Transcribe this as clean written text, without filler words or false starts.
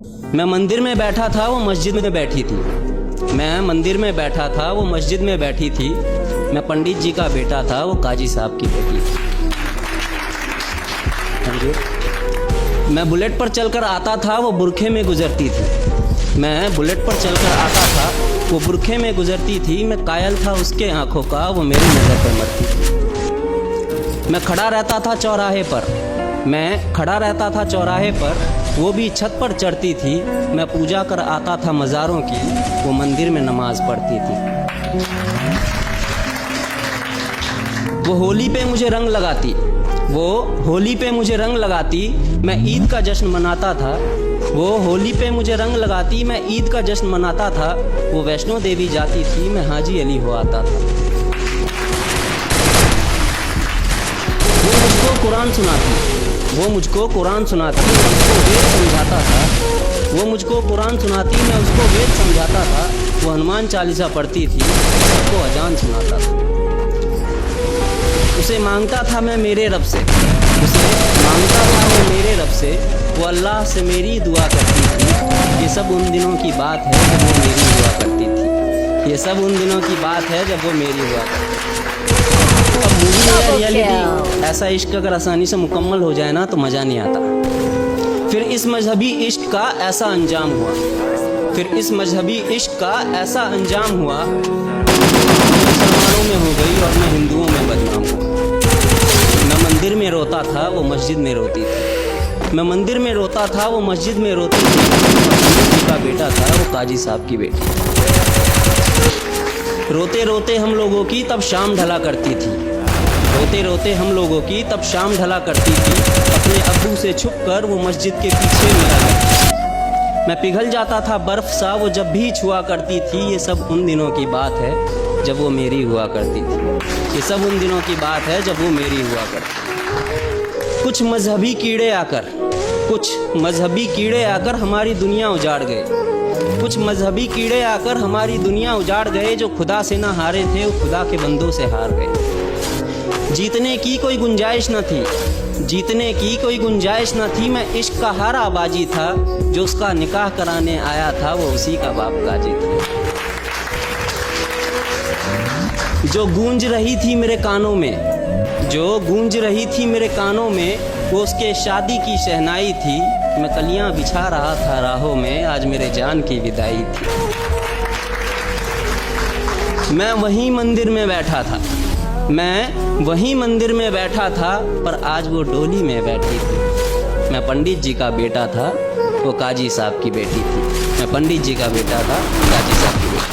मैं मंदिर में बैठा था, वो मस्जिद में बैठी थी। मैं मंदिर में बैठा था, वो मस्जिद में बैठी थी। मैं पंडित जी का बेटा था, वो काजी साहब की बेटी थी। मैं बुलेट पर चलकर आता था, वो बुरखे में गुजरती थी। मैं बुलेट पर चलकर आता था, वो बुरखे में गुजरती थी। मैं कायल था उसके आंखों का, वो मेरी नज़र पर मरती थी। मैं खड़ा रहता था चौराहे पर, मैं खड़ा रहता था चौराहे पर, वो भी छत पर चढ़ती थी। मैं पूजा कर आता था मज़ारों की, वो मंदिर में नमाज पढ़ती थी। वो होली पे मुझे रंग लगाती, वो होली पे मुझे रंग लगाती। मैं ईद का जश्न मनाता था, वो होली पे मुझे रंग लगाती। मैं ईद का जश्न मनाता था। वो वैष्णो देवी जाती थी, मैं हाजी अली हो आता था। वो मुझको कुरान सुनाती, वो मुझको कुरान सुनाती, मैं उसको वेद समझाता था। वो मुझको कुरान सुनाती, मैं उसको वेद समझाता था। वो हनुमान चालीसा पढ़ती थी, सबको अजान सुनाता था। उसे मांगता था मैं मेरे रब से, उसे मांगता था मैं मेरे रब से। वो अल्लाह से मेरी दुआ करती थी। ये सब उन दिनों की बात है जब वो मेरी हुआ करती थी। ये सब उन दिनों की बात है जब वो मेरी हुआ करती थी। अब मूवी या रियलिटी ऐसा इश्क अगर आसानी से मुकम्मल हो जाए ना तो मज़ा नहीं आता। फिर इस मजहबी इश्क का ऐसा अंजाम हुआ, फिर इस मजहबी इश्क का ऐसा अंजाम हुआ। मुसलमानों में हो गई और मैं हिंदुओं में बदनाम हुआ। मैं मंदिर में रोता था, वो मस्जिद में रोती थी। मैं मंदिर में रोता था, वो मस्जिद में रोती थी। पंडित जी का बेटा था, वो काजी साहब की बेटी। रोते रोते हम लोगों की तब शाम ढला करती थी, रोते रोते हम लोगों की तब शाम ढला करती थी। अपने अब्बू से छुपकर वो मस्जिद के पीछे मिला करती थी। मैं पिघल जाता था बर्फ सा, वो जब भी छुआ करती थी। ये सब उन दिनों की बात है जब वो मेरी हुआ करती थी। ये सब उन दिनों की बात है जब वो मेरी हुआ करती थी। कुछ मजहबी कीड़े आकर, कुछ मजहबी कीड़े आकर हमारी दुनिया उजाड़ गए। कुछ मजहबी कीड़े आकर हमारी दुनिया उजाड़ गए। जो खुदा से ना हारे थे, वो खुदा के बंदों से हार गए। जीतने की कोई गुंजाइश न थी, जीतने की कोई गुंजाइश न थी। मैं इश्क का हारा बाजी था, जो उसका निकाह कराने आया था, वो उसी का बाप गाजी था। जो गूंज रही थी मेरे कानों में, जो गूंज रही थी मेरे कानों में, वो उसके शादी की शहनाई थी। मैं कलियां बिछा रहा था राहों में, आज मेरे जान की विदाई थी। मैं वहीं मंदिर में बैठा था, मैं वहीं मंदिर में बैठा था, पर आज वो डोली में बैठी थी। मैं पंडित जी का बेटा था, वो काजी साहब की बेटी थी। मैं पंडित जी का बेटा था, काजी साहब की बेटी।